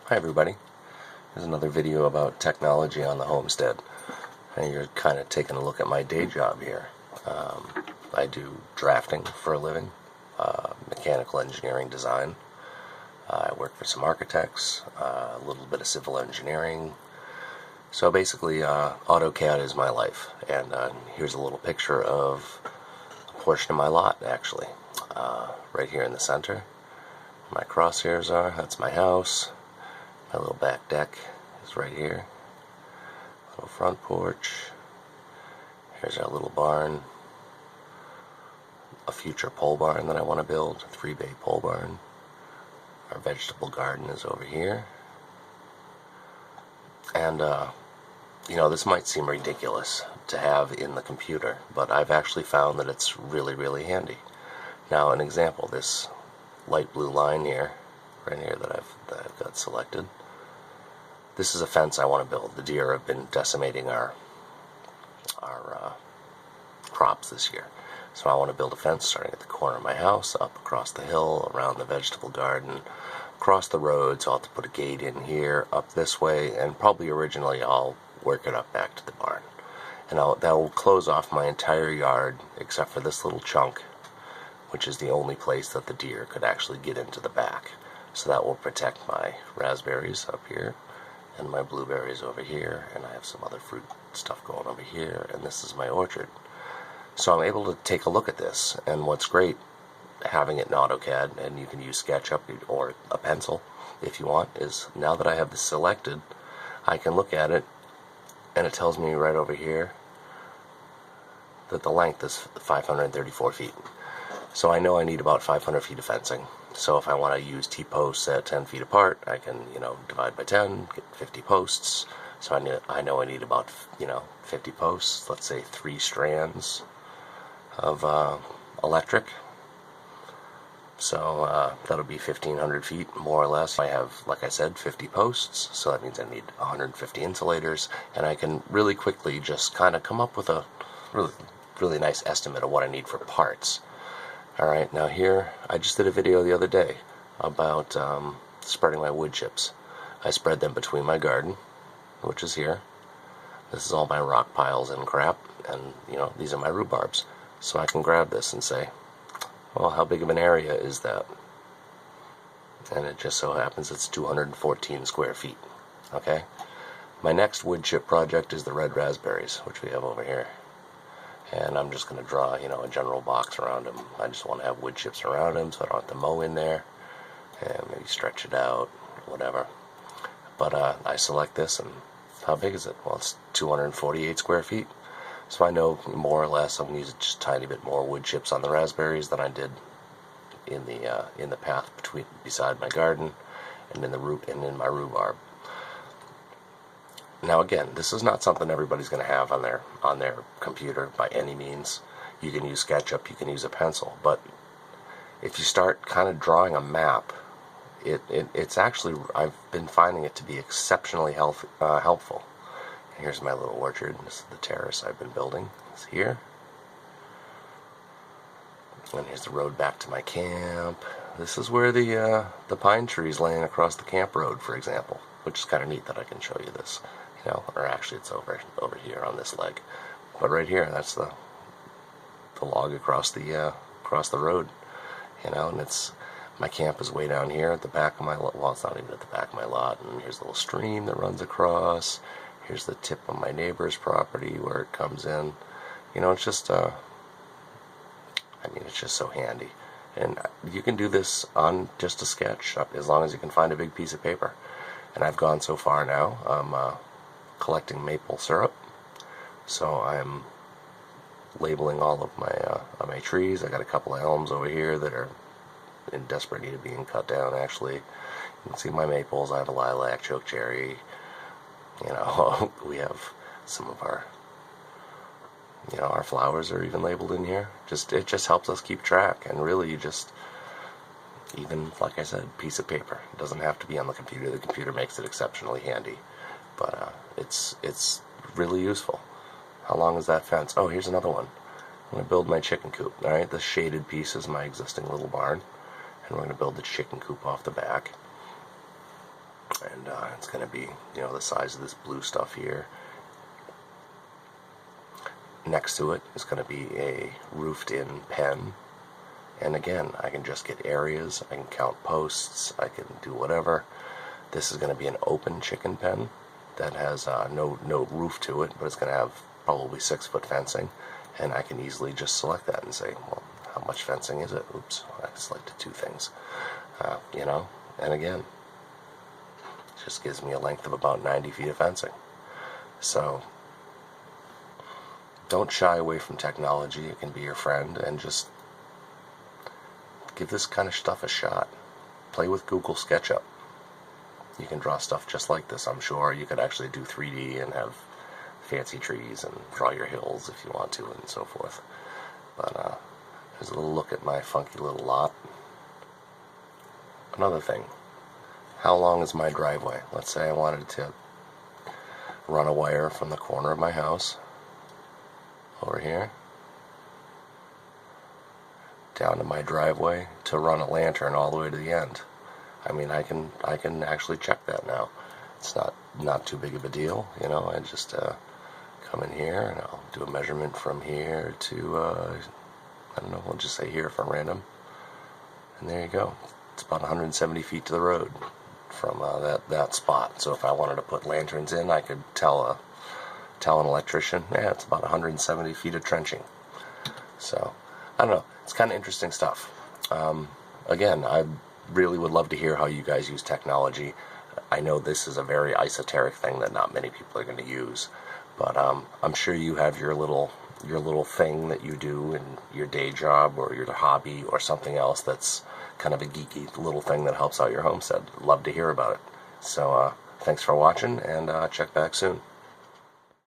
Hi everybody, here's another video about technology on the homestead. And you're kind of taking a look at my day job here. I do drafting for a living, mechanical engineering design. I work for some architects, a little bit of civil engineering. So basically AutoCAD is my life, and here's a little picture of a portion of my lot actually, right here in the center. My crosshairs are, that's my house. My little back deck is right here. Little front porch. Here's our little barn. A future pole barn that I want to build, a 3-bay pole barn. Our vegetable garden is over here. And, you know, this might seem ridiculous to have in the computer, but I've actually found that it's really, really handy. Now, an example, this light blue line here, right here that I've got selected. This is a fence I want to build. The deer have been decimating our crops this year. So I want to build a fence starting at the corner of my house, up across the hill, around the vegetable garden, across the road, so I'll have to put a gate in here, up this way, and probably originally I'll work it up back to the barn. And that will close off my entire yard, except for this little chunk, which is the only place that the deer could actually get into the back. So that will protect my raspberries up here, and my blueberries over here, and I have some other fruit stuff going over here, and this is my orchard. So I'm able to take a look at this, and what's great having it in AutoCAD, and you can use SketchUp or a pencil if you want, is now that I have this selected, I can look at it, and it tells me right over here that the length is 534 feet. So I know I need about 500 feet of fencing. So if I want to use T-posts at 10 feet apart, I can, divide by 10, get 50 posts. So I know I need about, 50 posts, let's say 3 strands of electric. So that'll be 1,500 feet, more or less. I have, like I said, 50 posts, so that means I need 150 insulators, and I can really quickly just kind of come up with a really nice estimate of what I need for parts. Alright, now here, I just did a video the other day about spreading my wood chips. I spread them between my garden, which is here. This is all my rock piles and crap, and, these are my rhubarbs. So I can grab this and say, well, how big of an area is that? And it just so happens it's 214 square feet. Okay? My next wood chip project is the red raspberries, which we have over here. And I'm just going to draw, a general box around them. I just want to have wood chips around them so I don't have to mow in there. And maybe stretch it out, whatever. But I select this, and how big is it? Well, it's 248 square feet. So I know more or less I'm going to use just a tiny bit more wood chips on the raspberries than I did in the path beside my garden and in my rhubarb. Now again, this is not something everybody's going to have on their computer by any means. You can use SketchUp, you can use a pencil, but if you start kind of drawing a map, it's actually, I've been finding it to be exceptionally helpful. And here's my little orchard. This is the terrace I've been building. It's here. And here's the road back to my camp. This is where the pine tree's laying across the camp road, for example, which is kind of neat that I can show you this. Or actually it's over here on this leg. But right here, that's the log across the road. And it's, my camp is way down here at the back of my lot. Well, it's not even at the back of my lot. And here's a little stream that runs across. Here's the tip of my neighbor's property where it comes in. It's just, it's just so handy. And you can do this on just a sketch, as long as you can find a big piece of paper. And I've gone so far now, I'm collecting maple syrup. So I'm labeling all of my trees. I got a couple of elms over here that are in desperate need of being cut down, actually. You can see my maples. I have a lilac, chokecherry. We have some of our flowers are even labeled in here. It just helps us keep track, and really even, like I said, piece of paper. It doesn't have to be on the computer. The computer makes it exceptionally handy, but it's really useful. How long is that fence? Oh, here's another one. I'm going to build my chicken coop. Alright, this shaded piece is my existing little barn, and we're going to build the chicken coop off the back. And and it's going to be, you know, the size of this blue stuff here. Next to it is going to be a roofed-in pen, and again, I can just get areas, I can count posts, I can do whatever. This is going to be an open chicken pen that has no roof to it, but it's going to have probably 6-foot fencing, and I can easily just select that and say, well, how much fencing is it? Oops, I selected 2 things. You know, and again, it just gives me a length of about 90 feet of fencing. So don't shy away from technology. It can be your friend, and just give this kind of stuff a shot. Play with Google SketchUp. You can draw stuff just like this, I'm sure. You could actually do 3D and have fancy trees and draw your hills if you want to, and so forth. But here's a little look at my funky little lot. Another thing, how long is my driveway? Let's say I wanted to run a wire from the corner of my house over here down to my driveway to run a lantern all the way to the end. I mean, I can actually check that now. It's not too big of a deal, you know. I just come in here and I'll do a measurement from here to I don't know, we'll just say here for random, and there you go. It's about 170 feet to the road from that spot. So if I wanted to put lanterns in, I could tell an electrician, yeah, it's about 170 feet of trenching. So I don't know, it's kind of interesting stuff. Again, I really would love to hear how you guys use technology. I know this is a very esoteric thing that not many people are going to use, but I'm sure you have your little thing that you do in your day job or your hobby or something else that's kind of a geeky little thing that helps out your homestead. Love to hear about it. So thanks for watching, and check back soon.